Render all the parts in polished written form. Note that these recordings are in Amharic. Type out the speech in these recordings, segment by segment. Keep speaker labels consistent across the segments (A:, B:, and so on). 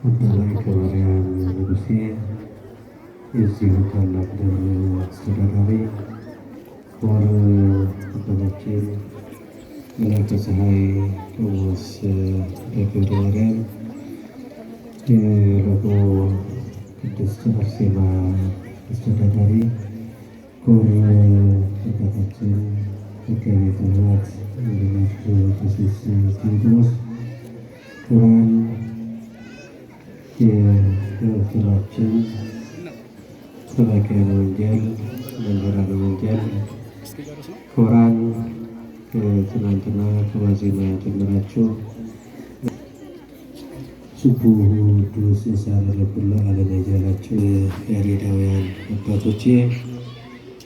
A: መላእክተ ማርያም ንጉሴ የዚሁ ታላቅ ደብር አስተዳዳሪ፣ ክቡር አባታችን መላከ ፀሐይ ቆሞስ ገብረ ማርያም የሎጎ ቅድስት አርሴማ አስተዳዳሪ፣ ክቡር አባታችን መጋቤ ጥበባት ወንድማቸው ቀሲስ ቴዎድሮስ፣ ክቡራን የክፍላችን ሰባክያነ ወንጌል፣ መምህራነ ወንጌል፣ ክቡራን ትናንትና ከዋዜማ ጀምራችሁ ስቡሕ ቅዱስ የሳረረኩላ ዓለም ያላችሁ ያሬዳውያን አባቶቼ፣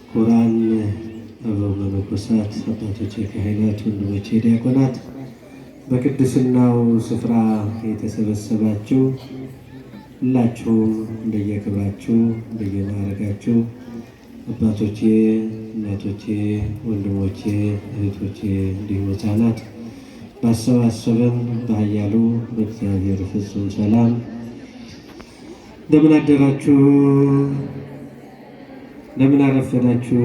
A: ክቡራን አበው መነኮሳት፣ አባቶቼ ካህናት፣ ወንድሞቼ ዲያቆናት፣ በቅድስናው ስፍራ የተሰበሰባችሁ ሁላችሁም እንደየክብራችሁ እንደየማዕረጋችሁ አባቶቼ፣ እናቶቼ፣ ወንድሞቼ፣ እህቶቼ እንዲሁም ሕፃናት ባሰባሰበን በኃያሉ በእግዚአብሔር ፍጹም ሰላም እንደምን አደራችሁ? እንደምን አረፈዳችሁ?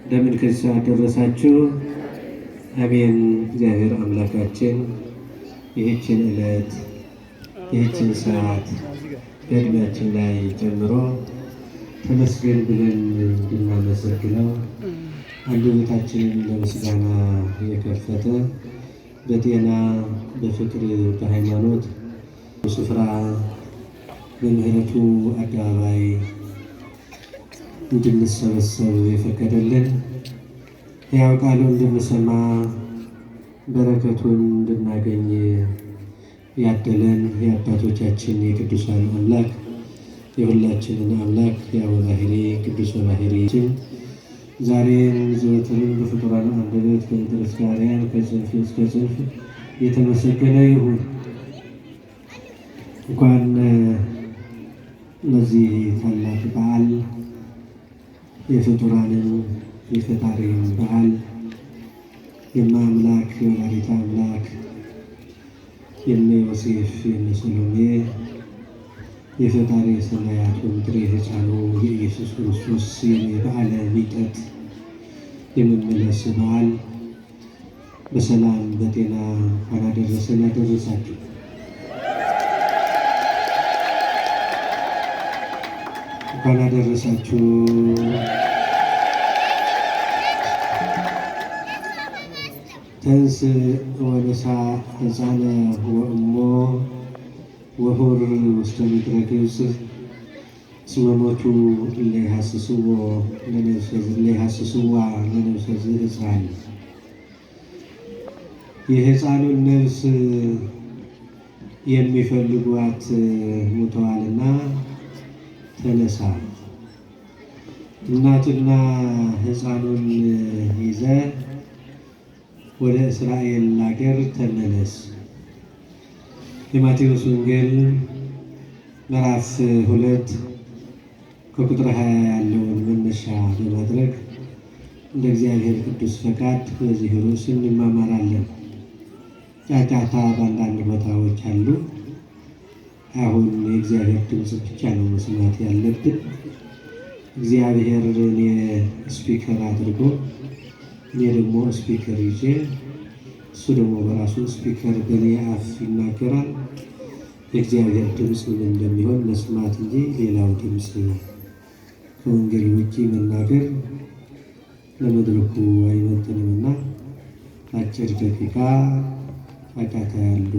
A: እንደምን ከዚህ ሰዓት ደረሳችሁ? አሜን። እግዚአብሔር አምላካችን ይህችን ዕለት ይህችን ሰዓት በዕድሜያችን ላይ ጀምሮ ተመስገን ብለን እንድናመሰግነው አንደበታችንን ለምስጋና የከፈተ በጤና በፍቅር በሃይማኖት ስፍራ በምሕረቱ አደባባይ እንድንሰበሰብ የፈቀደልን ሕያው ቃሉን እንድንሰማ በረከቱን እንድናገኝ ያደለን የአባቶቻችን የቅዱሳን አምላክ የሁላችንን አምላክ ሕያው ባሕሪ ቅዱስ ባሕሪያችን ዛሬም ዘወትርም በፍጡራን አንደበት ከምድር እስከ አርያም ከጽንፍ እስከ ጽንፍ የተመሰገነ ይሁን። እንኳን ለዚህ ታላቅ በዓል የፍጡራንን የፈጣሪን በዓል የማምላክ የወላዲተ አምላክ የነ ዮሴፍ የነ ሰሎሜ የፈጣሪ ሰማያት ወምድር የሕፃኑ የኢየሱስ ክርስቶስ የበዓለ ምጽአት የመመለስ በዓል በሰላም በጤና እንኳን አደረሰን አደረሳችሁ። እንኳን አደረሳችሁ። ተንስ ወነሳ ሕፃነ ወእሞ ወሁር ውስተ ምድረ ግብፅ እስመ ሞቱ እለ ይሐስስዋ ለነፍሰ ሕፃን። የሕፃኑን ነፍስ የሚፈልጓት ሙተዋልና ተነሳ፣ እናትና ሕፃኑን ይዘ ወደ እስራኤል አገር ተመለስ። የማቴዎስ ወንጌል ምዕራፍ 2 ከቁጥር 20 ያለውን መነሻ በማድረግ እንደ እግዚአብሔር ቅዱስ ፈቃድ በዚህ ርዕስ እንማማራለን። ጫጫታ በአንዳንድ ቦታዎች አሉ። አሁን የእግዚአብሔር ድምፅ ብቻ ነው መስማት ያለብን። እግዚአብሔር እኔ ስፒከር አድርጎ እኔ ደግሞ ስፒከር ይዤ እሱ ደግሞ በራሱ ስፒከር በእኔ አፍ ይናገራል። የእግዚአብሔር ድምፅ ምን እንደሚሆን መስማት እንጂ ሌላው ድምፅ ከወንጌል ውጪ መናገር ለመድረኩ አይመጥንምና አጭር ደቂቃ ጫጫታ ያሉ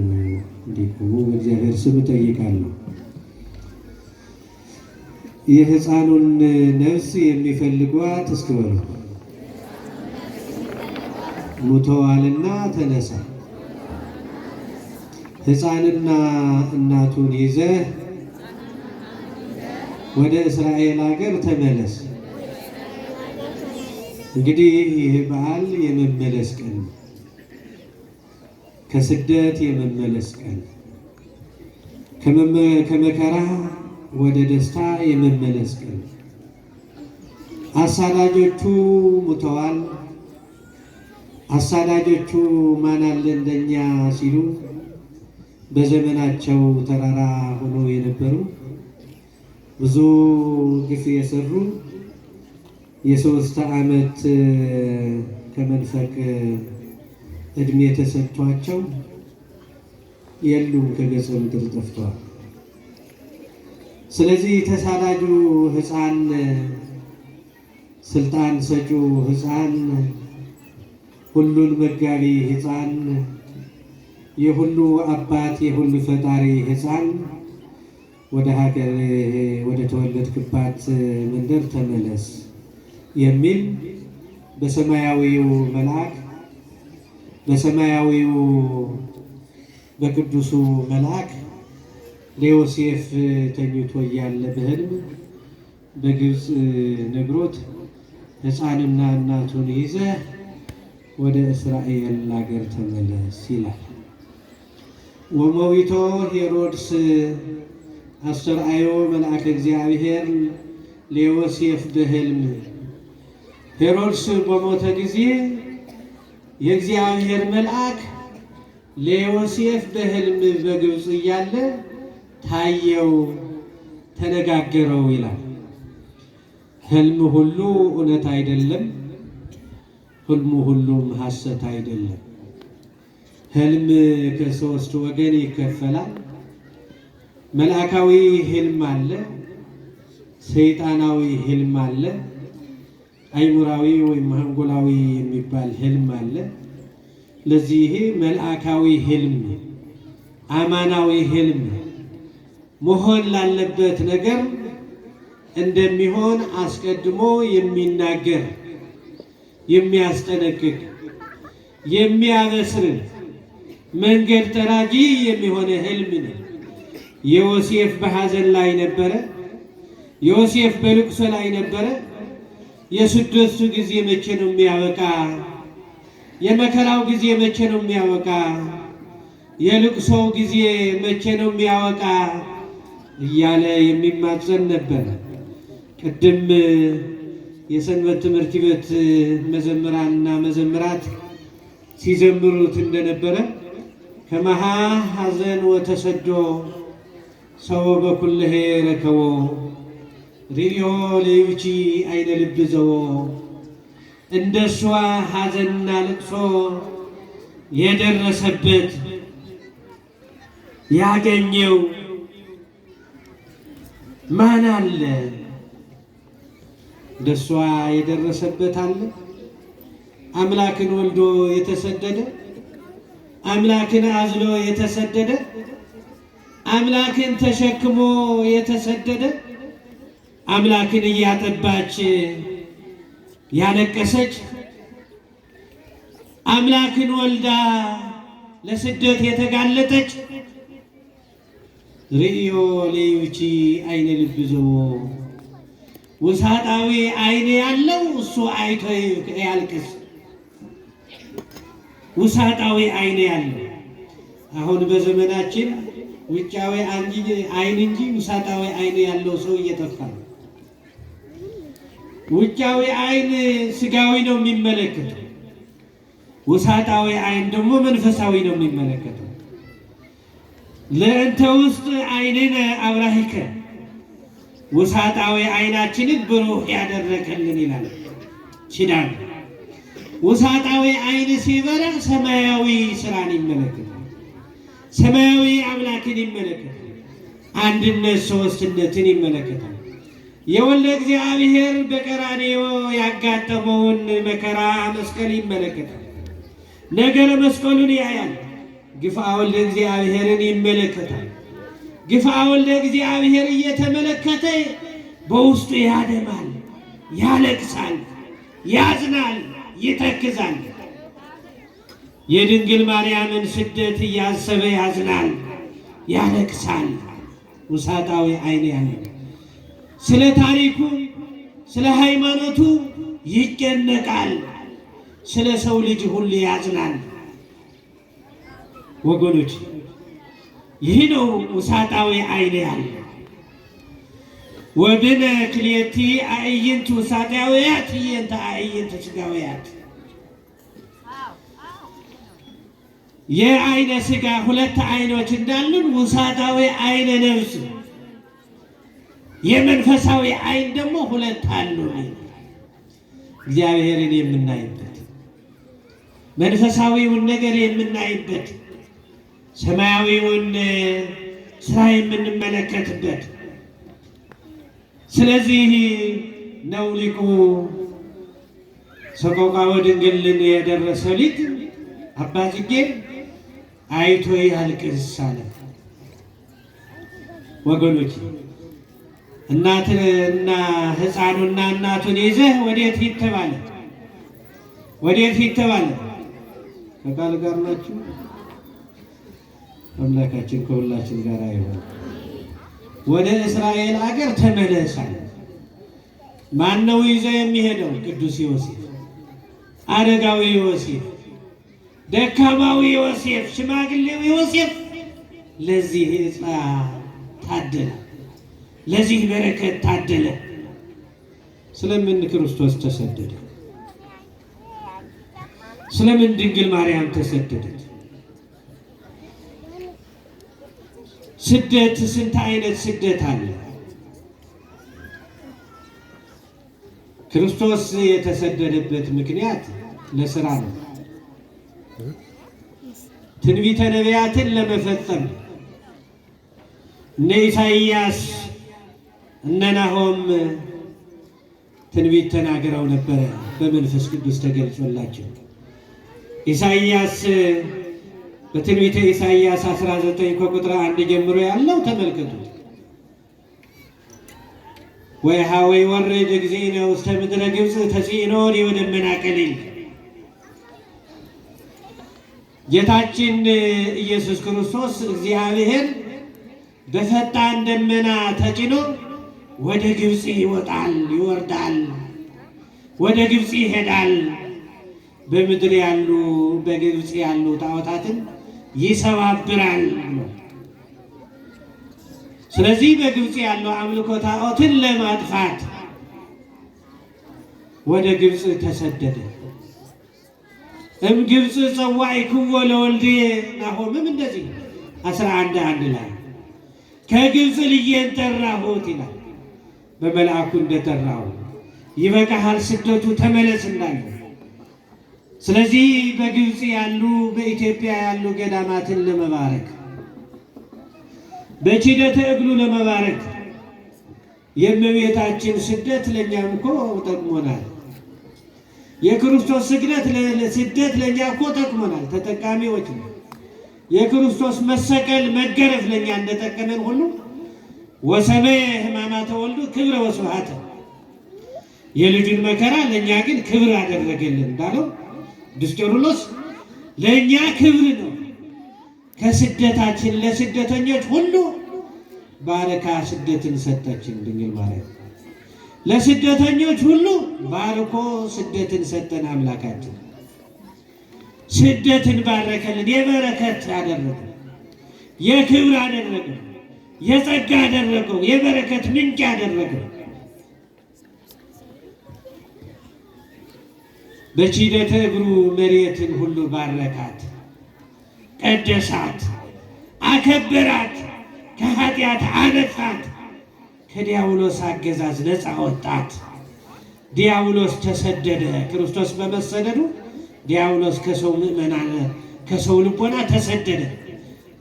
A: እንዲቆሙ በእግዚአብሔር ስም እጠይቃለሁ። የሕፃኑን ነፍስ የሚፈልጓት እስክበሉ ሙተዋልና ተነሳ፣ ሕፃንና እናቱን ይዘህ ወደ እስራኤል ሀገር ተመለስ። እንግዲህ ይህ በዓል የመመለስ ቀን፣ ከስደት የመመለስ ቀን፣ ከመከራ ወደ ደስታ የመመለስ ቀን። አሳዳጆቹ ሙተዋል። አሳዳጆቹ ማን አለ እንደኛ ሲሉ በዘመናቸው ተራራ ሆነው የነበሩ ብዙ ግፍ የሰሩ የ3 ዓመት ከመንፈቅ እድሜ ተሰጥቷቸው የሉም፣ ከገጸ ምድር ጠፍተዋል። ስለዚህ ተሳዳጁ ሕፃን፣ ስልጣን ሰጪው ሕፃን፣ ሁሉን መጋቢ ሕፃን፣ የሁሉ አባት የሁሉ ፈጣሪ ሕፃን ወደ ሀገር ወደ ተወለድክባት መንደር ተመለስ የሚል በሰማያዊው መልአክ በሰማያዊው በቅዱሱ መልአክ ለዮሴፍ ተኝቶ እያለ በሕልም በግብፅ ነግሮት ሕፃንና እናቱን ይዘህ ወደ እስራኤል ሀገር ተመለስ ይላል። ወመዊቶ ሄሮድስ አስተርአዮ መልአከ እግዚአብሔር ለዮሴፍ በሕልም። ሄሮድስ በሞተ ጊዜ የእግዚአብሔር መልአክ ለዮሴፍ በሕልም በግብፅ እያለ ታየው፣ ተነጋገረው ይላል። ሕልም ሁሉ እውነት አይደለም፣ ሕልሙ ሁሉም ሐሰት አይደለም። ሕልም ከ3 ወገን ይከፈላል። መልአካዊ ሕልም አለ፣ ሰይጣናዊ ሕልም አለ፣ አይሙራዊ ወይም አንጎላዊ የሚባል ሕልም አለ። ለዚህ መልአካዊ ሕልም አማናዊ ሕልም መሆን ላለበት ነገር እንደሚሆን አስቀድሞ የሚናገር የሚያስጠነቅቅ የሚያበስር መንገድ ጠራጊ የሚሆነ ሕልም ነው። ዮሴፍ በሐዘን ላይ ነበረ። ዮሴፍ በልቅሶ ላይ ነበረ። የስደቱ ጊዜ መቼ ነው የሚያበቃ? የመከራው ጊዜ መቼ ነው የሚያበቃ? የልቅሶው ጊዜ መቼ ነው የሚያበቃ? እያለ የሚማጸን ነበረ። ቅድም የሰንበት ትምህርት ቤት መዘምራንና መዘምራት ሲዘምሩት እንደነበረ ከመሃ ሐዘን ወተሰዶ ሰው በኩልሄ ረከቦ ሪዮ ለይብቺ አይነ ልብ ዘዎ። እንደሷ ሐዘንና ልቅሶ የደረሰበት ያገኘው ማን አለ? እንደሷ የደረሰበት አለ? አምላክን ወልዶ የተሰደደ፣ አምላክን አዝሎ የተሰደደ፣ አምላክን ተሸክሞ የተሰደደ፣ አምላክን እያጠባች ያለቀሰች፣ አምላክን ወልዳ ለስደት የተጋለጠች ርእዮ ለይብቺ አይነ ልብ ዘዎ። ውሳጣዊ አይን ያለው እሱ አይቶ ያልቅስ። ውሳጣዊ አይን ያለው አሁን በዘመናችን ውጫዊ አይን እንጂ ውሳጣዊ አይን ያለው ሰው እየጠፋ ነው። ውጫዊ አይን ስጋዊ ነው የሚመለከተው፣ ውሳጣዊ አይን ደግሞ መንፈሳዊ ነው የሚመለከተው። ለእንተ ውስጥ አይንነ አብራሂከ፣ ውሳጣዊ አይናችንን ብሩህ ያደረገልን ይላል ኪዳን። ውሳጣዊ አይን ሲበራ ሰማያዊ ስራን ይመለከታል፣ ሰማያዊ አምላክን ይመለከታል፣ አንድነት ሶስትነትን ይመለከታል። የወልደ እግዚአብሔር በቀራንዮ ያጋጠመውን መከራ መስቀል ይመለከታል። ነገረ መስቀሉን ያያል። ግፍአ ወልደ እግዚአብሔርን ይመለከታል። ግፍአ ወልደ እግዚአብሔር እየተመለከተ በውስጡ ያደማል፣ ያለቅሳል፣ ያዝናል፣ ይተክዛል። የድንግል ማርያምን ስደት እያሰበ ያዝናል፣ ያለቅሳል። ውሳጣዊ አይን ያለው ስለ ታሪኩ ስለ ሃይማኖቱ ይጨነቃል፣ ስለ ሰው ልጅ ሁሉ ያዝናል። ወገኖች ይህ ነው ውሳጣዊ አይን ያለው። ወብነ ክልኤቲ አዕይንት ውሳጣውያት እየንተ አዕይንተ ሥጋውያት። የአይነ ሥጋ ሁለት አይኖች እንዳሉን ውሳጣዊ አይነ ነፍስ የመንፈሳዊ አይን ደግሞ ሁለት አሉ። እግዚአብሔርን የምናይበት መንፈሳዊውን ነገር የምናይበት ሰማያዊውን ስራ የምንመለከትበት። ስለዚህ ነው ሊቁ ሰቆቃወ ድንግልን የደረሰ ሊቅ አባ ጽጌ አይቶ ያልቅስ አለ። ወገኖች እናትና ሕፃኑና እናቱን ይዘህ ወዴት ሂድ ተባለ? ወዴት ሂድ ተባለ? ከቃል ጋር ናችሁ። አምላካችን ከሁላችን ጋር ይሁን። ወደ እስራኤል አገር ተመለስ አለ። ማን ነው ይዘው የሚሄደው? ቅዱስ ዮሴፍ፣ አረጋዊ ዮሴፍ፣ ደካማዊ ዮሴፍ፣ ሽማግሌው ዮሴፍ ለዚህ ዕፃ ታደለ፣ ለዚህ በረከት ታደለ። ስለምን ክርስቶስ ተሰደደ? ስለምን ድንግል ማርያም ተሰደደች? ስደት ስንት አይነት ስደት አለ። ክርስቶስ የተሰደደበት ምክንያት ለስራ ነው። ትንቢተ ነቢያትን ለመፈጸም እነ ኢሳይያስ እነ ናሆም ትንቢት ተናግረው ነበረ፣ በመንፈስ ቅዱስ ተገልጾላቸው። ኢሳይያስ በትንቢተ ኢሳይያስ 19 ከቁጥር 1 ጀምሮ ያለው ተመልከቱት። ወይሃወይ ወረደ እግዚእነ ውስተ ምድረ ግብፅ ተጽዕኖ ወደመና ቀሊል። ጌታችን ኢየሱስ ክርስቶስ እግዚአብሔር በፈጣን ደመና ተጭኖ ወደ ግብፅ ይወጣል፣ ይወርዳል፣ ወደ ግብፅ ይሄዳል። በምድር ያሉ በግብፅ ያሉ ጣዖታትን ይሰባብራል። ስለዚህ በግብፅ ያለው አምልኮ ጣዖትን ለማጥፋት ወደ ግብፅ ተሰደደ። ግብፅ ጸዋዕክዎ ለወልድየ ናሆምም እንደዚህ 11:1 ላይ ከግብፅ ልጄን ጠራሁት ይላል። በመልአኩ እንደጠራው ይበቃሃል ስደቱ ተመለስ እንዳለ። ስለዚህ በግብፅ ያሉ በኢትዮጵያ ያሉ ገዳማትን ለመባረክ በኪደተ እግሉ ለመባረክ የእመቤታችን ስደት ለእኛም እኮ ጠቅሞናል። የክርስቶስ ስደት ለእኛ እኮ ጠቅሞናል፣ ተጠቃሚዎች ነው። የክርስቶስ መሰቀል መገረፍ ለእኛ እንደጠቀመን ሁሉ ወሰመየ ሕማማተ ወልዱ ክብረ ወስብሐተ፣ የልጁን መከራ ለእኛ ግን ክብር አደረገልን እንዳለው ቅዱስ ቄርሎስ ለእኛ ክብር ነው። ከስደታችን ለስደተኞች ሁሉ ባረካ ስደትን ሰጠችን ድንግል ማርያም። ለስደተኞች ሁሉ ባርኮ ስደትን ሰጠን አምላካችን። ስደትን ባረከልን፣ የበረከት አደረገ፣ የክብር አደረገ፣ የጸጋ አደረገው፣ የበረከት ምንጭ አደረገው። በኪደተ እግሩ መሬትን ሁሉ ባረካት፣ ቀደሳት፣ አከበራት፣ ከኃጢአት አነጻት፣ ከዲያብሎስ አገዛዝ ነፃ ወጣት። ዲያብሎስ ተሰደደ። ክርስቶስ በመሰደዱ ዲያብሎስ ከሰው ምእመናን ከሰው ልቦና ተሰደደ።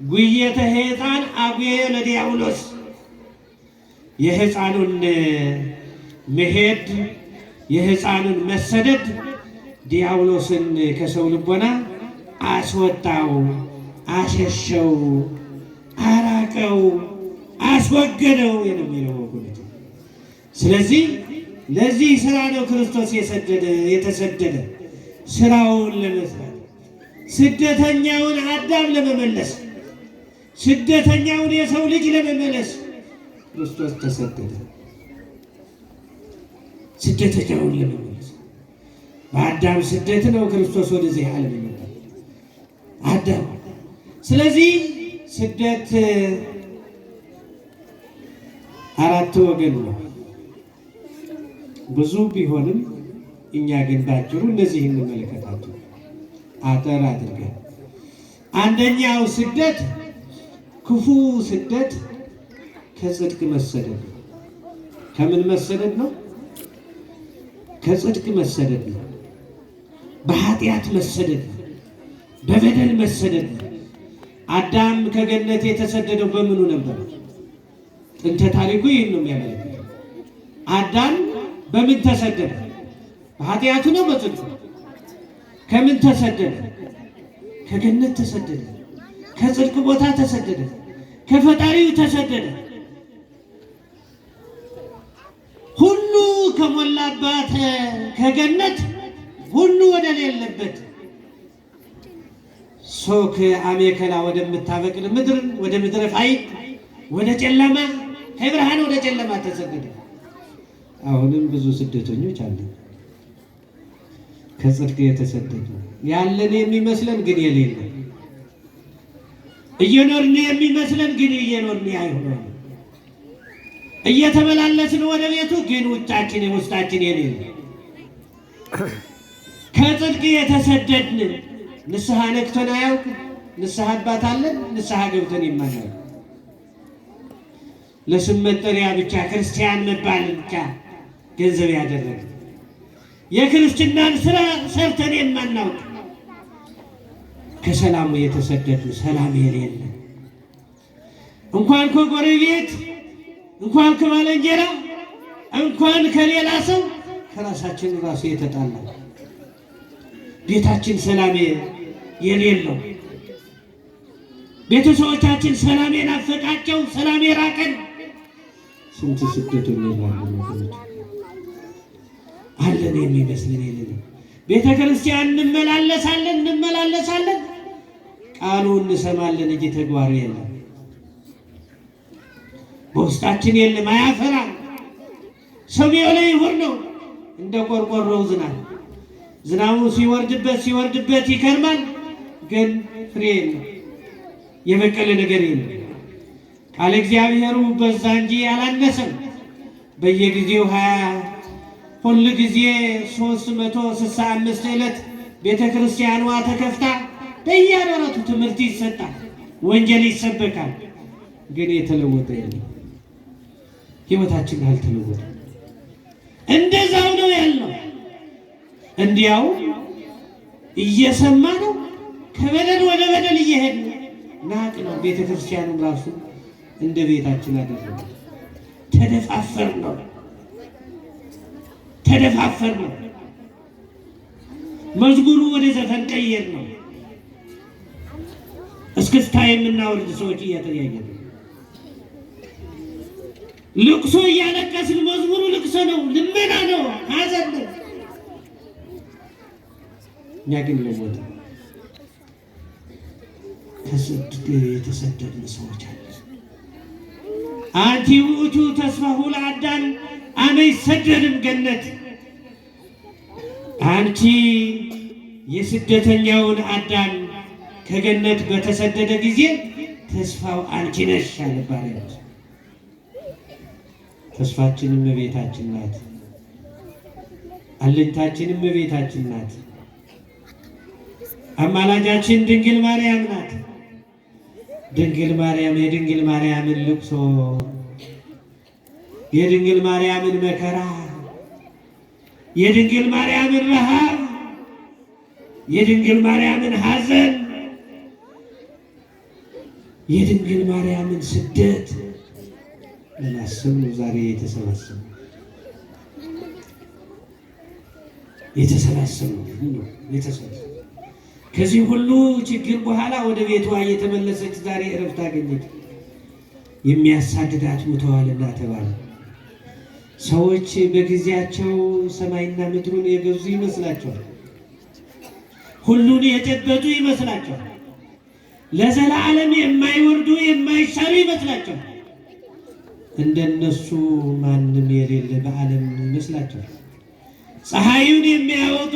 A: ጉየተ ሕፃን አጉየ ለዲያብሎስ፣ የሕፃኑን መሄድ የሕፃኑን መሰደድ ዲያብሎስን ከሰው ልቦና አስወጣው፣ አሸሸው፣ አራቀው፣ አስወገደው የሚለው ወገኖች። ስለዚህ ለዚህ ስራ ነው ክርስቶስ የተሰደደ፣ ስራውን ለመስራት፣ ስደተኛውን አዳም ለመመለስ፣ ስደተኛውን የሰው ልጅ ለመመለስ ክርስቶስ ተሰደደ። ስደተኛውን ለመመለስ በአዳም ስደት ነው ክርስቶስ ወደዚህ ዓለም የመጣው አዳም። ስለዚህ ስደት አራት ወገን ነው። ብዙ ቢሆንም እኛ ግን ባጭሩ እነዚህ እንመለከታቸው አጠር አድርገን። አንደኛው ስደት ክፉ ስደት ከጽድቅ መሰደድ ነው። ከምን መሰደድ ነው? ከጽድቅ መሰደድ ነው። በኃጢአት መሰደድ ነው። በበደል መሰደድ ነው። አዳም ከገነት የተሰደደው በምኑ ነበር? ጥንተ ታሪኩ ይህን ነው የሚያመለክተው። አዳም በምን ተሰደደ? በኃጢአቱ ነው? በጽድቁ? ከምን ተሰደደ? ከገነት ተሰደደ። ከጽድቅ ቦታ ተሰደደ። ከፈጣሪው ተሰደደ። ሁሉ ከሞላባት ከገነት ሁሉ ወደ ሌለበት ሶክ አሜከላ ወደምታበቅል ምድር ወደ ምድረ ፋይድ ወደ ጨለማ ከብርሃን ወደ ጨለማ ተሰደደ። አሁንም ብዙ ስደተኞች አሉ፣ ከጽድቅ የተሰደዱ ያለን የሚመስለን ግን የሌለ፣ እየኖርን የሚመስለን ግን እየኖርን አይሆንም፣ እየተመላለስን ወደ ቤቱ ግን ውስጣችን የሌለ፣ ከጽድቅ የተሰደድን ንስሐ ነክቶን አያውቅም። ንስሐ አባት አለን፣ ንስሐ ገብተን የማናውቅ ለስም መጠሪያ ብቻ ክርስቲያን መባል ብቻ ገንዘብ ያደረገ የክርስትናን ስራ ሰርተን የማናውቅ ከሰላሙ የተሰደድን ሰላም የሌለ እንኳን ከጎረቤት እንኳን ከባልንጀራ እንኳን ከሌላ ሰው ከራሳችን ራሱ የተጣላ ቤታችን ሰላም የሌለው ቤተሰቦቻችን ሰላም የናፈቃቸው ሰላም የራቀን ስንት ስደተኞች አለን የሚመስልን የለን። ቤተ ክርስቲያን እንመላለሳለን ቃሉ እንሰማለን እንጂ ተግባሩ የለም። በውስጣችን የለም፣ አያፈራም። ሰማዩ ላይ ይሁን ነው እንደ ቆርቆሮው ዝናቡ ሲወርድበት ይከርማል፣ ግን ፍሬ የለም፣ የበቀለ ነገር የለም። ቃል እግዚአብሔሩ በዛ እንጂ አላነሰም። በየጊዜው ሁል ጊዜ 365 ዕለት ቤተ ክርስቲያኗ ተከፍታ በየአራቱ ትምህርት ይሰጣል፣ ወንጌል ይሰበካል። ግን የተለወጠ የለም። ሕይወታችን አልተለወጠ፣ እንደዛው ነው ያለው። እንዲያው እየሰማ ነው፣ ከበደል ወደ በደል እየሄድን ናቅ ነው። ቤተ ክርስቲያኑም ራሱ እንደ ቤታችን አደረገ። ተደፋፈር ነው። መዝሙሩ ወደ ዘፈን ቀየር ነው። እስክስታ የምናወርድ ሰዎች እየተያየ ነው። ልቅሶ እያለቀስን መዝሙሩ ልቅሶ ነው፣ ልመና ነው፣ ሐዘን ነው። እኛ ግን ለሞት ከጽድቅ የተሰደድን ሰዎች አለ። አንቲ ውእቱ ተስፋሁ ለአዳም አመ ይሰደድም ገነት። አንቺ የስደተኛውን አዳም ከገነት በተሰደደ ጊዜ ተስፋው አንቺ ነሽ አለ ባሪያው። ተስፋችንም እመቤታችን ናት፣ አለኝታችንም እመቤታችን ናት። አማላጃችን ድንግል ማርያም ናት። ድንግል ማርያም የድንግል ማርያምን ልቅሶ፣ የድንግል ማርያምን መከራ፣ የድንግል ማርያምን ረሃብ፣ የድንግል ማርያምን ሐዘን፣ የድንግል ማርያምን ስደት ለማሰብ ነው ዛሬ የተሰባሰብነው። ከዚህ ሁሉ ችግር በኋላ ወደ ቤቷ የተመለሰች ዛሬ እረፍት አገኘች። የሚያሳድዳት ሙተዋልና ተባለ። ሰዎች በጊዜያቸው ሰማይና ምድሩን የገዙ ይመስላቸዋል። ሁሉን የጨበጡ ይመስላቸዋል። ለዘላለም የማይወርዱ የማይሻሩ ይመስላቸዋል። እንደነሱ ማንም የሌለ በዓለም ይመስላቸዋል። ፀሐዩን የሚያወጡ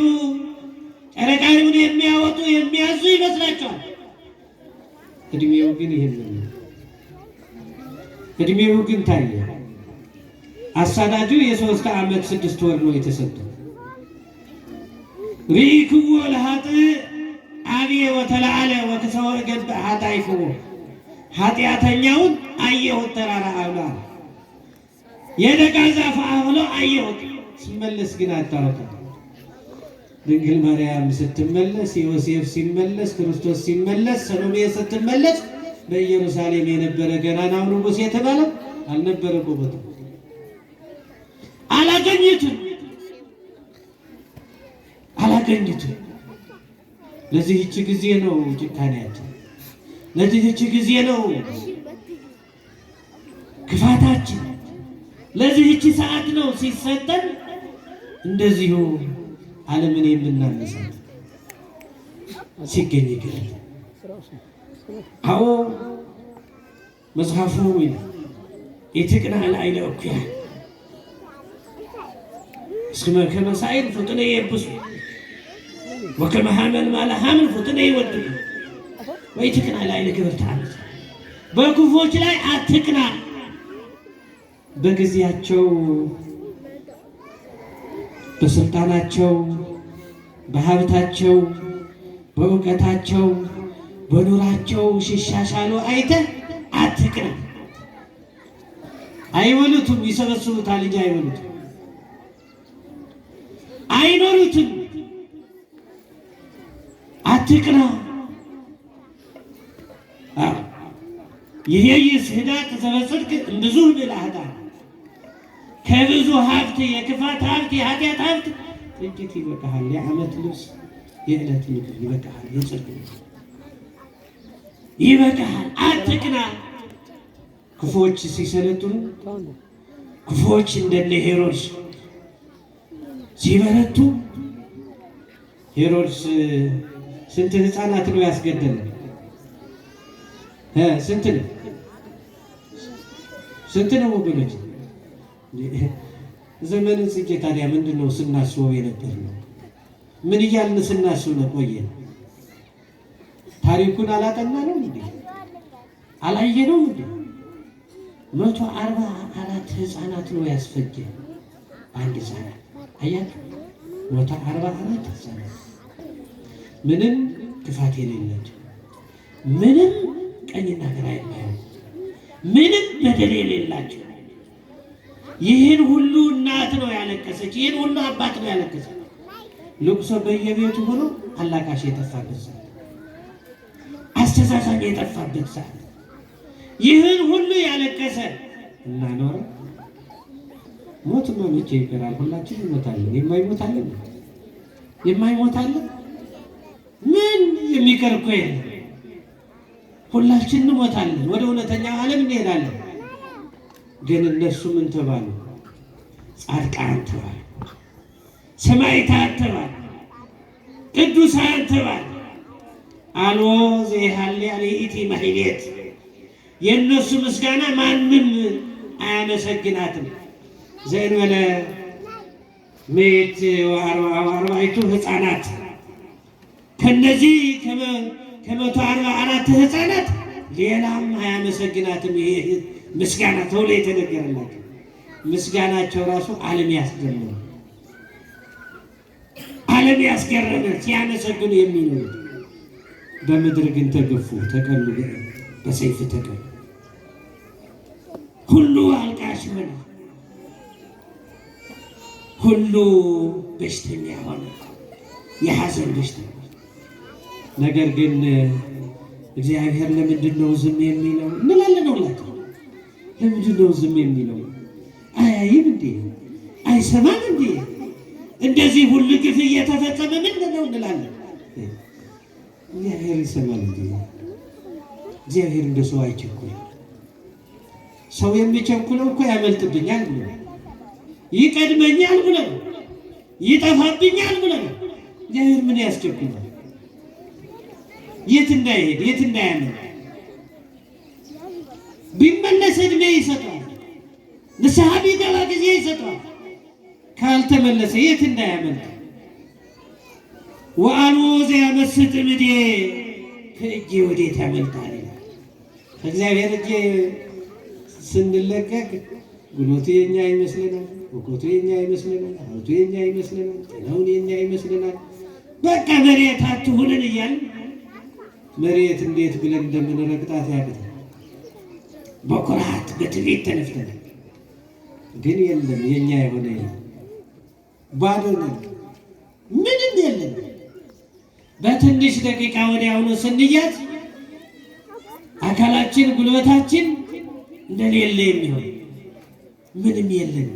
A: ጨረቃዩን የሚያወጡ የሚያዙ ይመስላቸዋል። እድሜው ግን ይሄንን ነው። እድሜው ግን ታየ። አሳዳጁ የ3 ዓመት 6 ወር ነው የተሰጠው። ሪክዎ ለኃጥእ አብየ ወተላዕለ ወክሰወ ገብ ኃጣይፉ ኃጢአተኛውን አየሁት ተራራ አብሏል። የደጋ ዛፍ አብሎ አየሁት ሲመለስ ግን አታወጣም። ድንግል ማርያም ስትመለስ፣ ዮሴፍ ሲመለስ፣ ክርስቶስ ሲመለስ፣ ሰሎሜ ስትመለስ በኢየሩሳሌም የነበረ ገናናው ንጉሥ የተባለው አልነበረ ቦታው። አላገኙትም። ለዚህች ጊዜ ነው ጭካኔያችን፣ ለዚህች ጊዜ ነው ክፋታችን፣ ለዚህች ሰዓት ነው ሲሰጠን እንደዚሁ ዓለምን የምናነሳት ሲገኝ ግን አዎ መጽሐፉ ኢትቅና ላዕለ እኩያን እስከ ከመሳይል ፍጥነ የብሱ ወከመ ሐመልማለ ሐመል ፍጥነ ይወድቁ ወኢትቅና ላዕለ ግብርተ ዓመት። በክፉዎች ላይ አትቅና። በጊዜያቸው በስልጣናቸው በሀብታቸው በእውቀታቸው በኑራቸው ሲሻሻሉ አይተህ አትቅና። አይበሉትም፣ ይሰበስቡታል እንጂ አይበሉትም፣ አይኖሩትም። አትቅና። ይሄ ይስህዳት ዘበጽድቅ ብዙ ብልሃታ ከብዙ ሀብት የክፋት ሀብት የኃጢአት ሀብት ጥቂት ይበቃሃል። የዓመት ልብስ የዕለት ምግብ ይበቃሃል። የጽድቅ ይበቃሃል። አትቅና። ክፉዎች ሲሰለጥኑ ክፉዎች እንደነ ሄሮድስ ሲበረቱ፣ ሄሮድስ ስንት ሕፃናት ነው ያስገደለ? ስንት ነው ወገኖች? ዘመን ጽጌ ታዲያ ምንድን ነው ስናስበው የነበር ነው? ምን እያልን ስናስብ ነው ቆየን? ታሪኩን አላጠና ነው እንዴ? አላየ ነው እንዴ? 144 ሕፃናት ነው ያስፈጀ አንድ ሕፃናት። አያችሁ 144 ሕፃናት ምንም ክፋት የሌላቸው፣ ምንም ቀኝና ግራ የማያውቁ፣ ምንም በደል የሌላቸው። ይህን ሁሉ እናት ነው ያለቀሰች፣ ይህን ሁሉ አባት ነው ያለቀሰ። ልቅሶ በየቤቱ ሆኖ አላቃሽ የጠፋበት ሰዓት፣ አስተሳሳቢ የጠፋበት ሰዓት፣ ይህን ሁሉ ያለቀሰ እና ኖረ። ሞት መቼ ይቀራል? ሁላችን እንሞታለን። የማይሞታለን የማይሞታለን ምን የሚቀር እኮ የለም። ሁላችን እንሞታለን፣ ወደ እውነተኛው ዓለም እንሄዳለን። ግን እነሱ ምን ተባሉ? ጻድቃን ተባሉ፣ ሰማዕታት ተባሉ፣ ቅዱሳን ተባሉ። አልቦ ዘይሃሊ አለይቲ ማሕሌት የእነሱ ምስጋና ማንም አያመሰግናትም። ዘእንበለ 144 ሕፃናት ከነዚህ ከ144 ሕፃናት ሌላም አያመሰግናትም። ይሄ ምስጋና ተብሎ የተነገረላቸው ምስጋናቸው ራሱ ዓለም ያስገረመ ሲያመሰግኑ የሚኖሩ በምድር ግን ተገፉ፣ ተቀሉ፣ በሰይፍ ተቀሉ። ሁሉ አልቃሽ ሆነ፣ ሁሉ በሽተኛ ሆነ፣ የሐዘን በሽተኛ። ነገር ግን እግዚአብሔር ለምንድን ነው ዝም የሚለው እንላለን ሁላችን። ለምንድን ነው ዝም የሚለው? አያይም እንዴ? አይሰማም እንዴ? እንደዚህ ሁሉ ግፍ እየተፈጸመ ምንድን ነው እንላለን። እግዚአብሔር ይሰማል እንዴ? እግዚአብሔር እንደ ሰው አይቸኩልም። ሰው የሚቸኩለው እኮ ያመልጥብኛል ብሎ ይቀድመኛል ብሎ ይጠፋብኛል ብሎ። እግዚአብሔር ምን ያስቸኩላል? የት እንዳይሄድ የት እንዳያመልጥ ቢመለስ ዕድሜ ይሰጠዋል፣ ንስሐ ቢገባ ጊዜ ይሰጠዋል። ካልተመለሰ የት እንዳያመልጥ። ወአልቦ ዘያመስጥ እምኔ ከእጄ ወዴት ያመልጣል ይላል። ከእግዚአብሔር እጅ ስንለቀቅ ጉልበቱ የኛ ይመስለናል፣ እውቀቱ የኛ ይመስለናል፣ ሀብቱ የኛ ይመስለናል፣ ጤናውን የኛ ይመስለናል። በቃ መሬት አትሁንን እያልን መሬት እንዴት ብለን እንደምንረግጣት ያቅት በኩራት በትዕቢት ተነፍተን ግን የለም የኛ የሆነ ባዶ ነን፣ ምንም የለም። በትንሽ ደቂቃ ወዲያውኑ ስንያዝ አካላችን ጉልበታችን እንደሌለ የሚሆን ምንም የለም።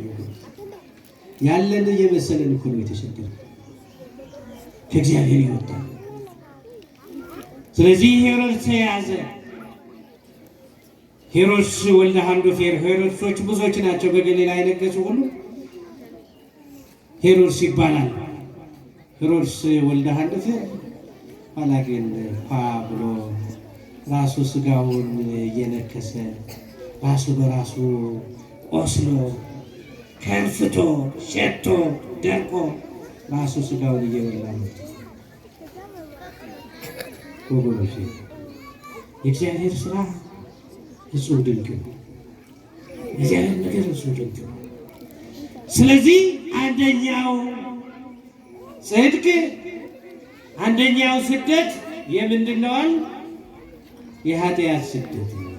A: ያለን እየመሰለን እኮ ነው የተሸገረው ከእግዚአብሔር ይወጣል። ስለዚህ ሄሮድስ ያዘ። ሄሮድስ ወልደ ሃንዶፌር። ሄሮድሶች ብዙዎች ናቸው በገሊላ የነገሱ ሁሉ ሄሮድስ ይባላል። ሄሮድስ ወልደ ሃንዶፌር ኋላ ግን ብሎ ራሱ ስጋውን እየነከሰ ራሱ በራሱ ቆስሎ ከርፍቶ ሸቶ ደርቆ ራሱ ስጋውን እየበላ ነው። ወገኖች የእግዚአብሔር ስራ እጹብ ድንቅ ነው። እግዚአብሔር ነገር እጹብ ድንቅ ነው። ስለዚህ አንደኛው ጽድቅ፣ አንደኛው ስደት የምንድን ነው? የኃጢአት ስደት ነው።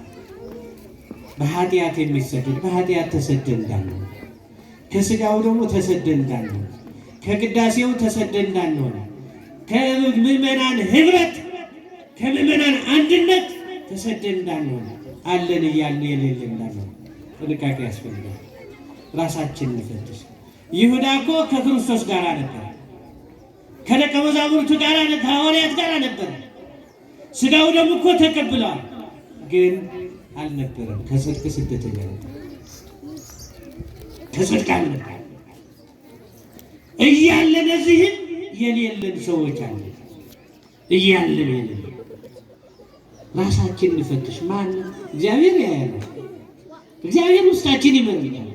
A: በኃጢአት የሚሰደድ በኃጢአት ተሰደን እንዳንሆን፣ ከስጋው ደግሞ ተሰደን እንዳንሆን፣ ከቅዳሴው ተሰደን እንዳንሆን፣ ከምዕመናን ህብረት ከምዕመናን አንድነት ተሰደን እንዳንሆን፣ አለን እያልን የሌለን እንዳንሆን ጥንቃቄ ያስፈልጋል። ራሳችንን እንፈትሽ። ይሁዳ እኮ ከክርስቶስ ጋር ነበር፣ ከደቀ መዛሙርቱ ጋር ከሐዋርያት ጋር ነበር። ስጋው ደግሞ እኮ ተቀብለዋል፣ ግን አልነበረም። ከጽድቅ ስደተኛ ነበር። ከጽድቅ አልነበረ እያለን እዚህም የሌለን ሰዎች አለ እያለን የሌለን። ራሳችን እንፈትሽ። ማን እግዚአብሔር ያያል። እግዚአብሔር ውስጣችን ይመረምራል።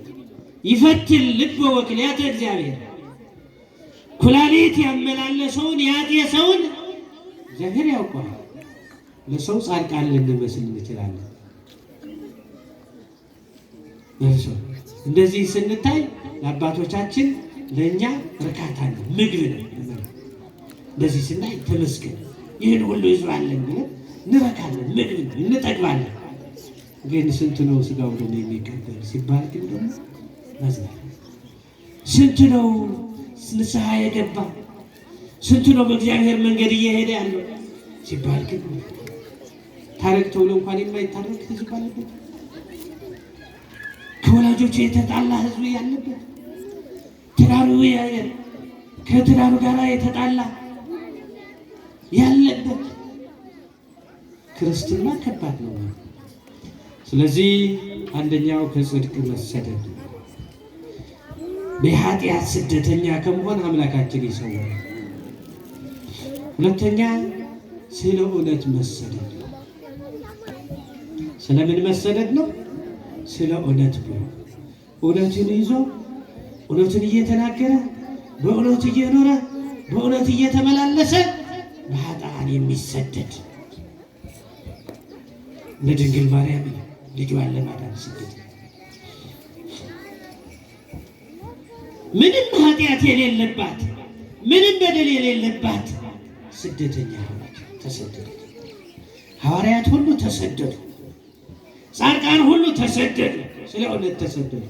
A: ይፈትን ልበ ወክልያተ እግዚአብሔር። ኩላሊት ያመላለሰውን ያጤሰውን እግዚአብሔር ያውቀዋል። ለሰው ጻድቃን ልንመስል እንችላለን። ለሰው እንደዚህ ስንታይ ለአባቶቻችን ለእኛ እርካታ ነው፣ ምግብ ነው። እንደዚህ ስናይ ተመስገን ይህን ሁሉ ይዟለን ብለን እንረካለን፣ ምግብ ነው፣ እንጠግባለን። ግን ስንት ነው ስጋው ደግሞ የሚቀበል ሲባል ግን ደግሞ መዝናል። ስንት ነው ንስሐ የገባ፣ ስንት ነው በእግዚአብሔር መንገድ እየሄደ ያለው ሲባል ግን ታረቅ ተብሎ እንኳን የማይታረቅ ህዝብ አለበት። ከወላጆቹ የተጣላ ህዝብ ያለበት፣ ትዳሩ ከትዳሩ ጋር የተጣላ ያለበት ክርስትና ከባድ ነው። ስለዚህ አንደኛው ከጽድቅ መሰደድ፣ በኃጢአት ስደተኛ ከመሆን አምላካችን ይሰውራል። ሁለተኛ ስለ እውነት መሰደድ። ስለምን መሰደድ ነው? ስለ እውነት ብሎ እውነትን ይዞ እውነትን እየተናገረ በእውነት እየኖረ በእውነት እየተመላለሰ በኃጥአን የሚሰደድ ለድንግል ማርያም ልጇን ለማዳን ስደት። ምንም ኃጢአት የሌለባት ምንም በደል የሌለባት ስደተኛ ሆነች፣ ተሰደደች። ሐዋርያት ሁሉ ተሰደዱ፣ ጻድቃን ሁሉ ተሰደዱ፣ ስለ እውነት ተሰደዱ።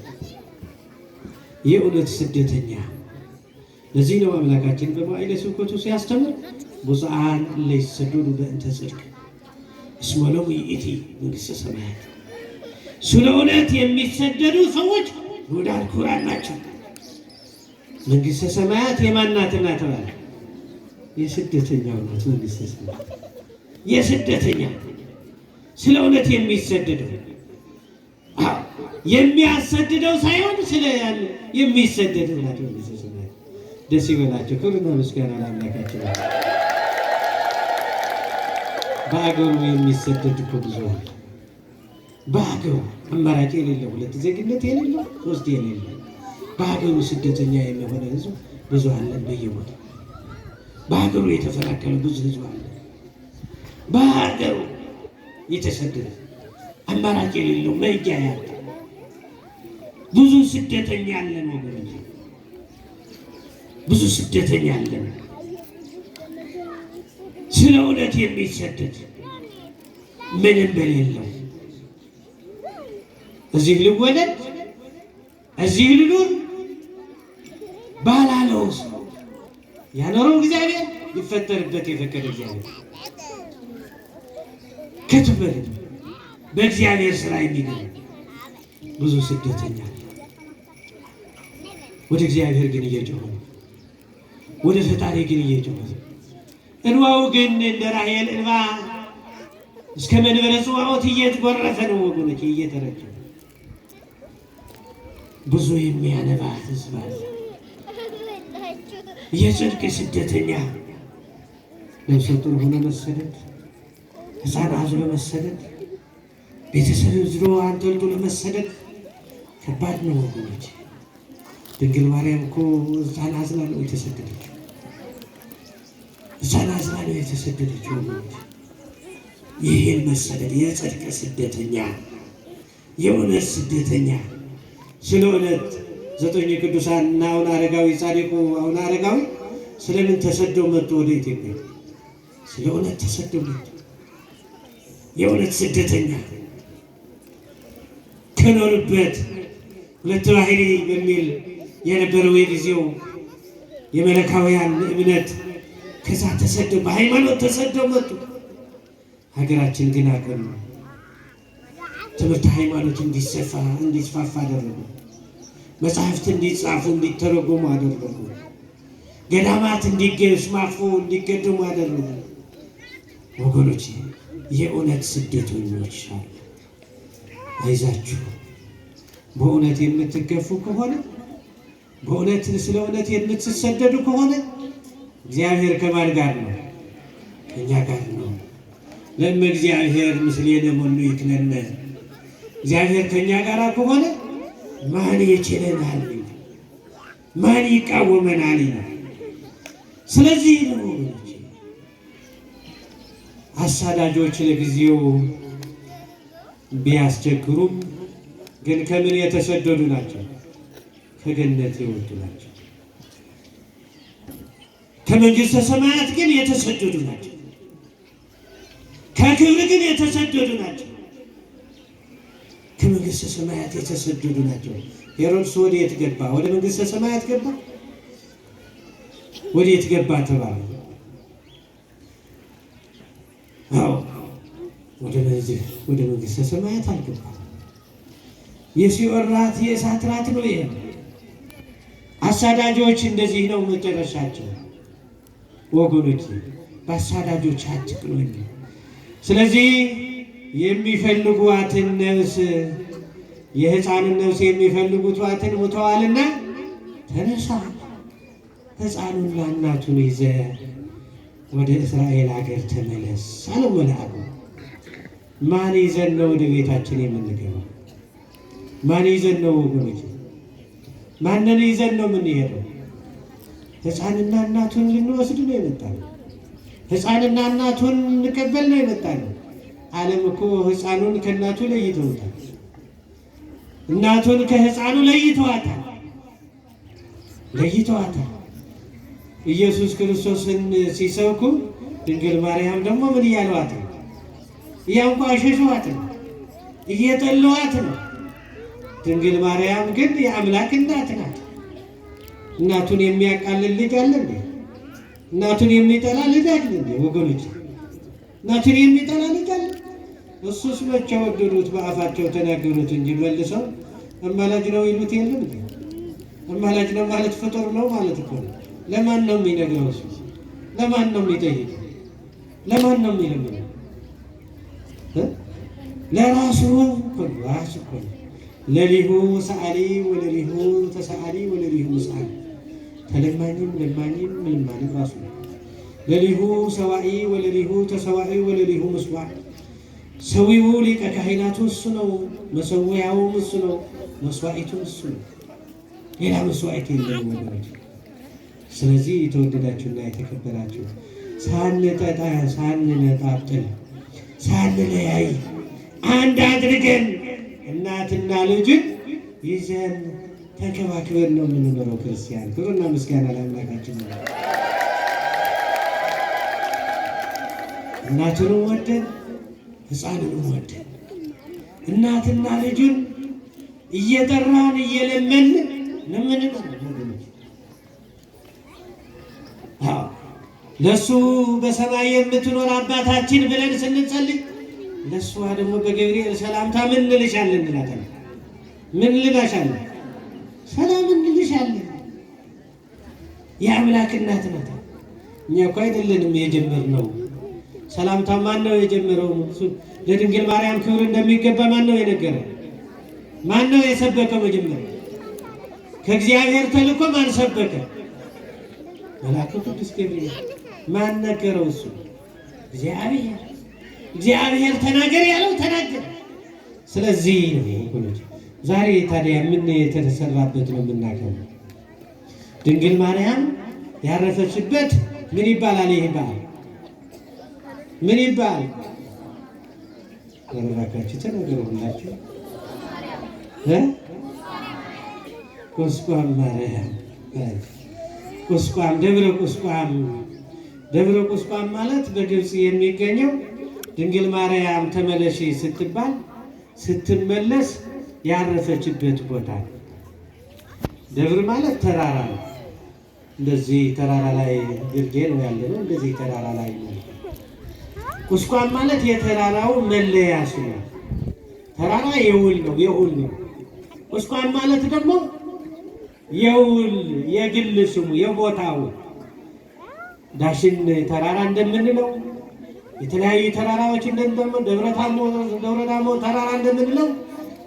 A: የእውነት ስደተኛ። ለዚህ ነው አምላካችን በመዋዕለ ስብከቱ ሲያስተምር ብፁዓን እለ ይሰደዱ በእንተ ጽድቅ እስመ ሎሙ ይእቲ መንግሥተ ሰማያት። ስለ እውነት የሚሰደዱ ሰዎች ንዑዳን ክቡራን ናቸው። መንግሥተ ሰማያት የማን ናትና ተባለ? የስደተኛው ናት መንግሥተ ሰማያት። የስደተኛ ስለ እውነት የሚሰደደው የሚያሰድደው ሳይሆን ስለ ያለ የሚሰደደው ናት መንግሥተ ሰማያት። ደስ ይበላቸው። ክብርና ምስጋና ለአምላካችን። በአገሩ የሚሰደድ እኮ ብዙ አለ። በአገሩ አማራጭ የሌለው፣ ሁለት ዜግነት የሌለው፣ ሶስት የሌለው በሀገሩ ስደተኛ የሚሆነ ህዝብ ብዙ አለ። በየቦታው በሀገሩ የተፈናቀለ ብዙ ህዝብ አለ። በሀገሩ የተሰደደ አማራጭ የሌለው መሄጃ ያጣ ብዙ ስደተኛ አለን ወገኖች፣ ብዙ ስደተኛ አለን። ስለ እውነት የሚሰደድ ምንም በሌለው እዚህ ልወለድ እዚህ ልኑር ባላለው ያኖረው እግዚአብሔር ይፈጠርበት የፈቀደ እግዚአብሔር ከትበል በእግዚአብሔር ስራ የሚገኝ ብዙ ስደተኛ ወደ እግዚአብሔር ግን እየጮኸ ወደ ፈጣሪ ግን እየጮኸ እንባው ግን እንደ ራሔል እንባ እስከ መንበረ ጽባዖት እየተጎረፈ ነው ወገኖች፣ እየተረጨ ብዙ የሚያነባ ሕዝብ አለ። የጽድቅ ስደተኛ ነፍሰ ጡር ሆኖ መሰደድ፣ ሕፃን አዝሎ መሰደድ፣ ቤተሰብ ዝሎ አንጠልጥሎ መሰደድ ከባድ ነው ወገኖች። ድንግል ማርያም እኮ ሕፃን አዝላ ነው የተሰደደችው። ሕፃን አዝላ ነው የተሰደደችው ወገኖች። ይህን መሰደድ የጽድቅ ስደተኛ የእውነት ስደተኛ ስለ እውነት ዘጠኝ ቅዱሳን እና አቡነ አረጋዊ ጻድቁ አቡነ አረጋዊ ስለምን ተሰደው መጡ ወደ ኢትዮጵያ? ስለ እውነት ተሰደው መጡ። የእውነት ስደተኛ ከኖሩበት ሁለት ባህሪ በሚል የነበረው የጊዜው የመለካውያን እምነት ከዛ ተሰደው በሃይማኖት ተሰደው መጡ። ሀገራችን ግን አገሩ ትምህርት ሃይማኖት እንዲስፋፋ አደረጉ። መጽሐፍት እንዲጻፉ እንዲተረጎሙ አደረጉ። ገዳማት እንዲስፋፉ እንዲገደሙ አደረጉ። ወገኖች የእውነት ስደተኞች አሉ። አይዛችሁ በእውነት የምትገፉ ከሆነ በእውነት ስለ እውነት የምትሰደዱ ከሆነ እግዚአብሔር ከማን ጋር ነው? ከእኛ ጋር ነው። ለእመ እግዚአብሔር ምስሌነ መኑ ይክነነ፣ እግዚአብሔር ከእኛ ጋር ከሆነ ማን ይችለናል? ማን ይቃወመናል? ስለዚህ ነው አሳዳጆች ለጊዜው ቢያስቸግሩም ግን ከምን የተሰደዱ ናቸው? ከገነት የወጡ ናቸው። ከመንግሥተ ሰማያት ግን የተሰደዱ ናቸው። ከክብር ግን የተሰደዱ ናቸው። ከመንግሥተ ሰማያት የተሰደዱ ናቸው። ሄሮድስ ወዴት ገባ? ወደ መንግሥተ ሰማያት ገባ? ወዴት ገባ ተባለ? አዎ ወደ መንግሥተ ሰማያት አልገባም። የሲኦል ራት የእሳት ራት ነው። ይሄ አሳዳጆች እንደዚህ ነው መጨረሻቸው ወገኖች። በአሳዳጆች አትቅኑኝ። ስለዚህ የሚፈልጓትን ነፍስ የሕፃንን ነፍስ የሚፈልጉትን ሙተዋልና ተነሳ፣ ሕፃኑና እናቱን ይዘህ ወደ እስራኤል ሀገር ተመለስ አለው መልአኩ። ማን ይዘን ነው ወደ ቤታችን የምንገባው? ማን ይዘን ነው ወገኖች? ማንን ይዘን ነው የምንሄደው? ሕፃንና እናቱን ልንወስድ ነው የመጣነው። ሕፃንና እናቱን እንቀበል ነው የመጣነው። ዓለም እኮ ሕፃኑን ከእናቱ ለይተውታል። እናቱን ከሕፃኑ ለይተዋታል። ኢየሱስ ክርስቶስን ሲሰብኩ ድንግል ማርያም ደግሞ ምን እያለዋት ነው? እያንቋሸሿት ነው፣ እየጠለዋት ነው። ድንግል ማርያም ግን የአምላክ እናት ናት። እናቱን የሚያቃልል ልጅ አለ እንዴ? እናቱን የሚጠላ ልጅ አለ እንዴ? ወገኖች እናቱን የሚጠላ ልጅ አለ? እሱስ መቼ ወደዱት? በአፋቸው ተናገሩት እንጂ መልሰው አማላጅ ነው ይሉት የለም እንዴ? አማላጅ ነው ማለት ፍጡር ነው ማለት እኮ ነው። ለማን ነው የሚነግረው? እሱ ለማን ነው የሚጠይቀው? ለማን ነው የሚለምነው? ለራሱ እኮ ነው። ለሊሁ ሰአሊ ወለሊሁ ተሰአሊ ወለሊሁ ሰአሊ። ተለማኝም ለማኝም ምንም ማለት ራሱ ነው። ለሊሁ ሰዋኢ ወለሊሁ ተሰዋኢ ወለሊሁ ምስዋዕ። ሰዊው ሊቀ ካህናቱ እሱ ነው፣ መሰዊያውም እሱ ነው፣ መስዋዕቱም እሱ ነው። ሌላ መስዋዕት የለም ወገኖች። ስለዚህ የተወደዳችሁና የተከበራችሁ ሳንነጣጥል ሳንለያይ አንድ አድርገን እናትና ልጅን ይዘን ተንከባክበን ነው የምንኖረው ክርስቲያን። ክብርና ምስጋና ለአምላካችን ነው። እናቱንም ወደን ሕፃኑንም ወደን እናትና ልጁን እየጠራን እየለመን ለሱ በሰማይ የምትኖር አባታችን ብለን ስንጸልይ ለሷ ደግሞ በገብርኤል ሰላምታ ምን እንልሻለን እንላታለን። ምን እንልሻለን? ሰላም እንልሻለን። የአምላክ እናት ናት። እኛ እኮ አይደለንም የጀመርነው። ሰላምታ ማን ነው የጀመረው? ለድንግል ማርያም ክብር እንደሚገባ ማን ነው የነገረው? ማን ነው የሰበከው? መጀመሪያ ከእግዚአብሔር ተልኮ ማን ሰበከ? መልአኩ ቅዱስ ገብርኤል። ማን ነገረው? እሱ እግዚአብሔር። እግዚአብሔር ተናገር ያለው ተናገረ። ስለዚህ ዛሬ ታዲያ ምን የተሰራበት ነው የምናከብረው? ድንግል ማርያም ያረፈችበት ምን ይባላል? ይሄ በዓል ምን ይባላል? ለራካችሁ ተናገሩላችሁ። ቁስቋም ማርያም፣ ቁስቋም፣ ደብረ ቁስቋም። ደብረ ቁስቋም ማለት በግብፅ የሚገኘው ድንግል ማርያም ተመለሺ ስትባል ስትመለስ ያረፈችበት ቦታ። ደብር ማለት ተራራ ነው። እንደዚህ ተራራ ላይ ግርጌ ነው ያለነው። እንደዚህ ተራራ ላይ ነው። ቁስቋም ማለት የተራራው መለያ ስሙ። ተራራ የውል ነው፣ የውል ነው። ቁስቋም ማለት ደግሞ የውል የግል ስሙ የቦታው። ዳሽን ተራራ እንደምንለው የተለያዩ ተራራዎች እንደምንለው ደብረ ዳሞ ተራራ እንደምንለው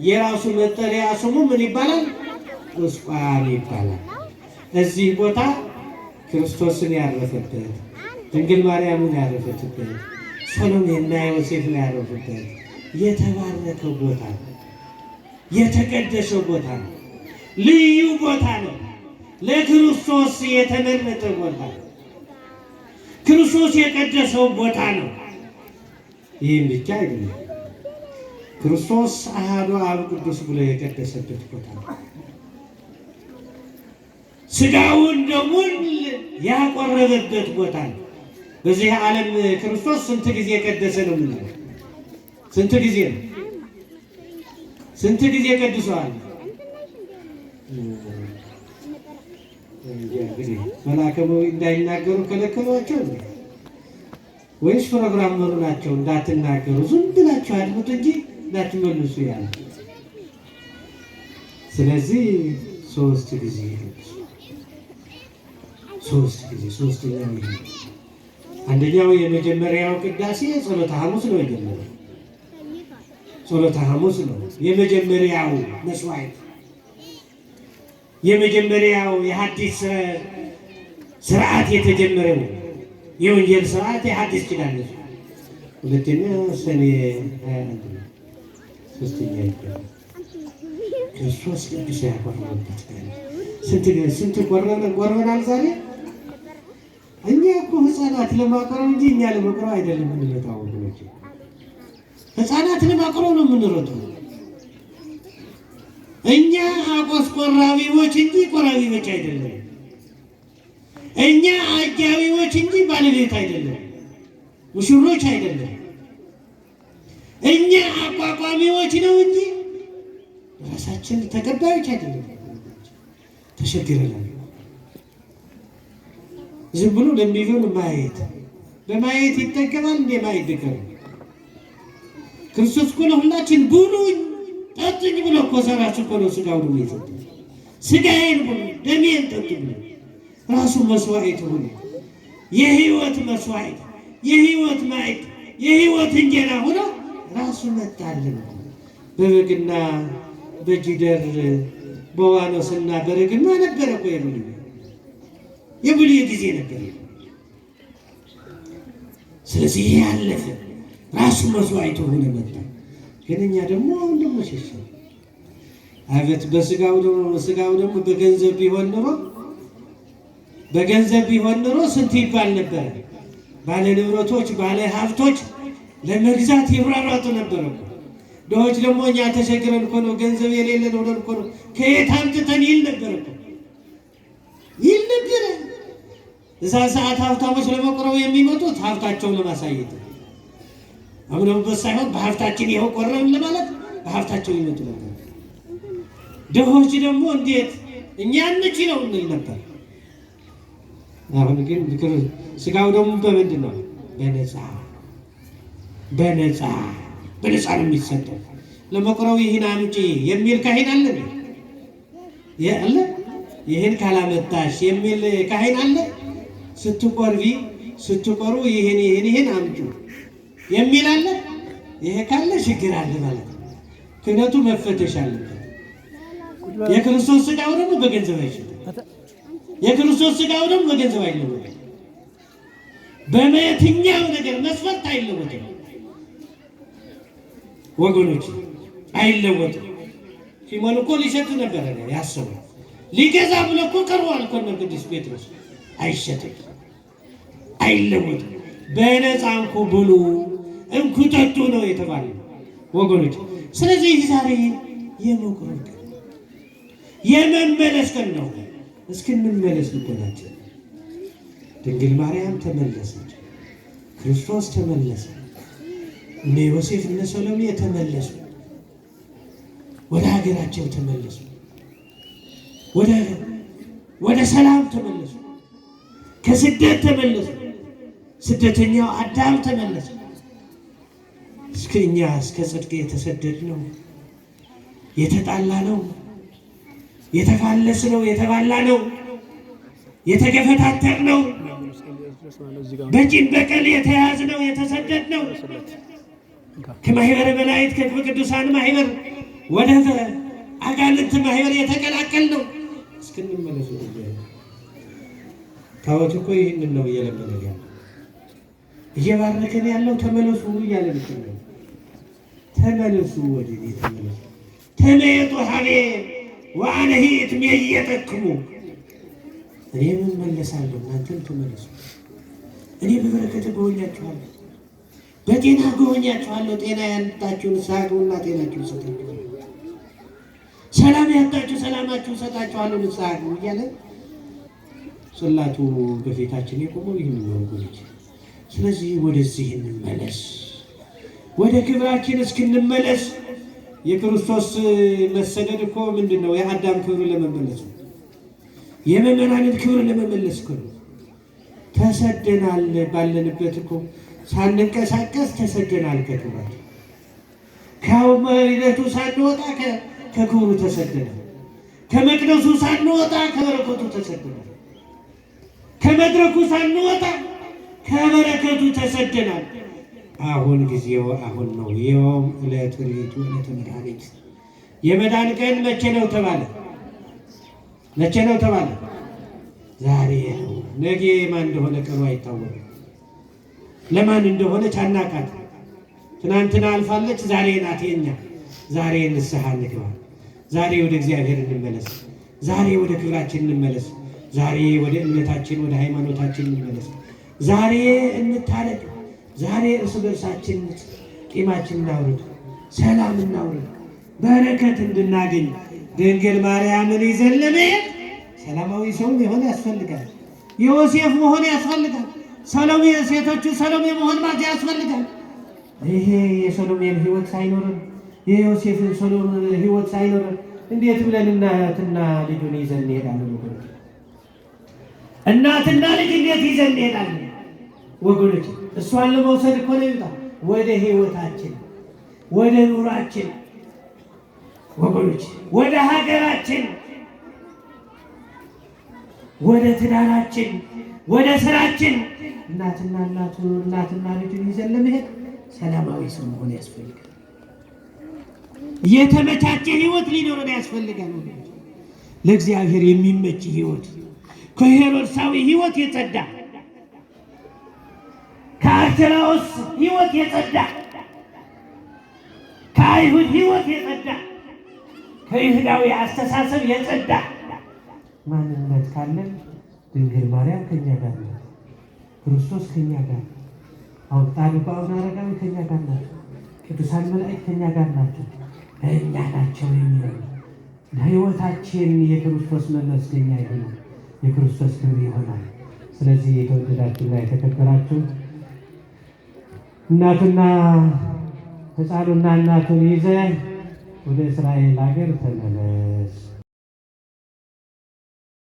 A: የራሱ መጠሪያ ስሙ ምን ይባላል? ቁስቋም ይባላል። እዚህ ቦታ ክርስቶስን ያረፈበት፣ ድንግል ማርያምን ያረፈችበት፣ ሰሎሜና ዮሴፍን ያረፉበት የተባረከው ቦታ ነው። የተቀደሰው ቦታ ነው። ልዩ ቦታ ነው። ለክርስቶስ የተመረጠ ቦታ ነው። ክርስቶስ የቀደሰው ቦታ ነው። ይህም ብቻ አይደለም፣ ክርስቶስ አሐዱ አብ ቅዱስ ብሎ የቀደሰበት ቦታ ነው። ሥጋውን ደሙን ያቆረበበት ቦታ ነው። በዚህ ዓለም ክርስቶስ ስንት ጊዜ ቀደሰ ነው የምንለው? ስንት ጊዜ ነው? ስንት ጊዜ ቀድሰዋል? እንግዲህ መልአከ እንዳይናገሩ ከለከሏቸው ወይስ ፕሮግራም መሩ ናቸው? እንዳትናገሩ ዝም ብላችሁ አድምጡ እንጂ እንዳትመልሱ ያለ። ስለዚህ 3 ጊዜ ሶስተኛው ይሄ አንደኛው የመጀመሪያው ቅዳሴ ጸሎተ ሐሙስ ነው የጀመረው። ጸሎተ ሐሙስ ነው የመጀመሪያው መስዋዕት፣ የመጀመሪያው የሐዲስ ስርዓት የተጀመረው የወንጌል ስርዓት የሐዲስ ኪዳን ነው። ሁለተኛ ሰኔ 21 ነው። ሶስተኛ ይባላል ክርስቶስ ቅዱስ ያቆረበበት ቀን። ስንት ቆርበናል ዛሬ። እኛ እኮ ህፃናት ለማቆረብ እንጂ እኛ ለመቁረብ አይደለም የምንመጣው ወገኖች። ህፃናት ለማቆረብ ነው የምንሮጠው። እኛ አቆስቆራቢዎች እንጂ ቆራቢዎች አይደለም። እኛ አጃቢዎች እንጂ ባለቤት አይደለም፣ ሙሽሮች አይደለም። እኛ አቋቋሚዎች ነው እንጂ ራሳችን ተቀባዮች አይደለም። ተሸግረናል። ዝም ብሎ ለሚሆን ማየት በማየት ይጠቀማል እንደ ማየት ደከም። ክርስቶስ እኮ ለሁላችን ብሉኝ ጠጡኝ ብሎ እኮ ሰራችሁ እኮ ነው ሥጋው ነው የሰጠን። ሥጋዬን ብሉ ደሜን ጠጡ ብሎ ራሱ መስዋዕት ሆነ። የህይወት መስዋዕት፣ የህይወት ማዕድ፣ የህይወት እንጀራ ሆኖ ራሱ መጣልን። በበግና በጊደር በዋኖስና በርግማ ነበረ እኮ የብሉይ ጊዜ ነበር። ስለዚህ ይሄ ያለፈ ራሱ መስዋዕት ሆነ መጣ። ግን እኛ ደግሞ አሁን ደግሞ ሸሸ አበት በሥጋው ደግሞ በገንዘብ ቢሆን ኖሮ ስንት ይባል ነበር። ባለ ንብረቶች ባለ ሀብቶች ለመግዛት ይሯሯጡ ነበር። ድሆች ደግሞ እኛ ተቸግረን እኮ ነው ገንዘብ የሌለን ሆነን እኮ ነው ከየት አምጥተን ይል ነበር። እዛ ሰዓት ሀብታሞች ለመቁረብ የሚመጡት ሀብታቸውን ለማሳየት፣ አምነውበት ሳይሆን በሀብታችን ይኸው ቆረብን ለማለት በሀብታቸው ይመጡ ነበር። ድሆች ደግሞ እንዴት እኛ እንችለው እንል ነበር። አሁን ግን ስጋው ደግሞ በምንድን ነው? በነፃ ነው የሚሰጠው። ለመቁረቡ ይህን አምጪ የሚል ካህን አለ አለ? ይህን ካላመጣሽ የሚል ካህን አለ? ስትቆርቡ ይህን አምጡ የሚል አለ? ይሄ ካለ ችግር አለ ማለት ነው። ክህነቱ መፈተሽ አለበት። የክርስቶስ ስጋው ደግሞ በገንዘብ አይሸጥም። የክርስቶስ ስጋው ደግሞ በገንዘብ አይለወጥም። በየትኛው ነገር መስፈርት አይለወጥም ወገኖች፣ አይለወጥም። ሲሞን እኮ ሊሸጥ ነበር ያሰበው፣ ሊገዛ ብሎ እኮ ቀርቧል እኮ ነው ቅዱስ ጴጥሮስ። አይሸጥም፣ አይለወጥም። በነፃ እንኩ ብሉ እንኩ ጠጡ ነው የተባለው ወገኖች። ስለዚህ ዛሬ የመቁረብ ቀን የመመለስ ቀን ነው። እስክንመለስ ልቦናችን ድንግል ማርያም ተመለሰች፣ ክርስቶስ ተመለሰ፣ እነ ዮሴፍ እነ ሰሎሜ ተመለሱ፣ ወደ ሀገራቸው ተመለሱ፣ ወደ ሰላም ተመለሱ፣ ከስደት ተመለሱ። ስደተኛው አዳም ተመለሰ። እኛ እስከ ጽድቅ የተሰደድነው የተጣላነው የተፋለስነው የተባላነው የተገፈታተርነው በቂም በቀል የተያዝነው የተሰደድነው ከማህበረ መላእክት ከቅዱሳን ማህበር ወደ አጋንንት ማህበር የተቀላቀልነው እስክንመለሱ ታወት እኮ ይህንን ነው እየለመነ ያለው እየባረከን ያለው። ተመለሱ እያለ ነው። ተመለሱ ወደ ቤት ተመለሱ። ተመየጡ ሀቤ ወአነሂ እትሜየጠክሙ፣ እኔም እመለሳለሁ እናንተም ተመለሱ። እኔ በበረከት እጎበኛችኋለሁ፣ በጤና እጎበኛችኋለሁ። ጤና ያጣችሁ ንስሐ ግቡና ጤናችሁን እሰጣችኋለሁ። ሰላም ያጣችሁ ሰላማችሁን እሰጣችኋለሁ፣ ንስሐ ግቡ እያለ ጽላቱ በፊታችን የቆመው ይህን ነው ወገኖች። ስለዚህ ወደዚህ እንመለስ፣ ወደ ክብራችን እስክንመለስ። የክርስቶስ መሰደድ እኮ ምንድን ነው? የአዳም ክብር ለመመለስ ነው። የምእመናንን ክብር ለመመለስ እኮ ነው። ተሰደናል። ባለንበት እኮ ሳንንቀሳቀስ ተሰደናል። ከክብራችን ከመሬቱ ሳንወጣ ከክብሩ ተሰደናል። ከመቅደሱ ሳንወጣ ከበረከቱ ተሰደናል። ከመድረኩ ሳንወጣ ከበረከቱ ተሰደናል። አሁን ጊዜው አሁን ነው። ይኸውም ዕለተ ርኢቱ ዕለተ መድኃኒት። የመዳን ቀን መቼ ነው ተባለ? መቼ ነው ተባለ? ዛሬ ነው። ነገ ማን እንደሆነ ቀኑ አይታወቅም። ለማን እንደሆነ ቻናቃት። ትናንትና አልፋለች፣ ዛሬ ናት የኛ። ዛሬ ንስሐ እንግባ። ዛሬ ወደ እግዚአብሔር እንመለስ። ዛሬ ወደ ክብራችን እንመለስ። ዛሬ ወደ እምነታችን ወደ ሃይማኖታችን እንመለስ። ዛሬ እንታረቅ። ዛሬ እርስ በርሳችን ቂማችን እናውርድ፣ ሰላም እናውርድ፣ በረከት እንድናገኝ ድንግል ማርያምን ይዘን ለመሄድ ሰላማዊ ሰው መሆን ያስፈልጋል። ዮሴፍ መሆን ያስፈልጋል። ሰሎሜ ሴቶቹ ሰሎሜ መሆን ማለት ያስፈልጋል። ይሄ የሰሎሜን ሕይወት ሳይኖርን የዮሴፍን ሰሎሜን ሕይወት ሳይኖርን እንዴት ብለን እናትና ልጁን ይዘን እንሄዳለን ወገኖች? እናትና ልጅ እንዴት ይዘን እንሄዳለን ወገኖች? እሷን ለመውሰድ እኮ ነው ይመጣ ወደ ሕይወታችን ወደ ኑራችን ወገኖች፣ ወደ ሀገራችን፣ ወደ ትዳራችን፣ ወደ ስራችን እናትና ልጅን ይዘን ለመሄድ ሰላማዊ ሰው መሆን ያስፈልጋል። የተመቻቸ ሕይወት ሊኖረን ያስፈልጋል። ለእግዚአብሔር የሚመች ሕይወት፣ ከሄሮድሳዊ ሕይወት የጸዳ፣ ከአርኬላዎስ ሕይወት የጸዳ፣ ከአይሁድ ሕይወት የጸዳ፣ ከይሁዳዊ አስተሳሰብ የጸዳ ማንነት ካለን ድንግል ማርያም ከኛ ጋር ናት። ክርስቶስ ከኛ ጋር፣ አሁን ጻድቁ አቡነ አረጋዊ ከኛ ጋር ናቸው። ቅዱሳን መላእክት ከኛ ጋር ናቸው። እኛ ናቸው የሚለው ለሕይወታችን የክርስቶስ መመስገኛ ይሆናል፣ የክርስቶስ ክብር ይሆናል። ስለዚህ የተወደዳችሁና የተከበራችሁ እናቱና ሕፃኑና እናቱን ይዘህ ወደ እስራኤል ሀገር ተመለስ።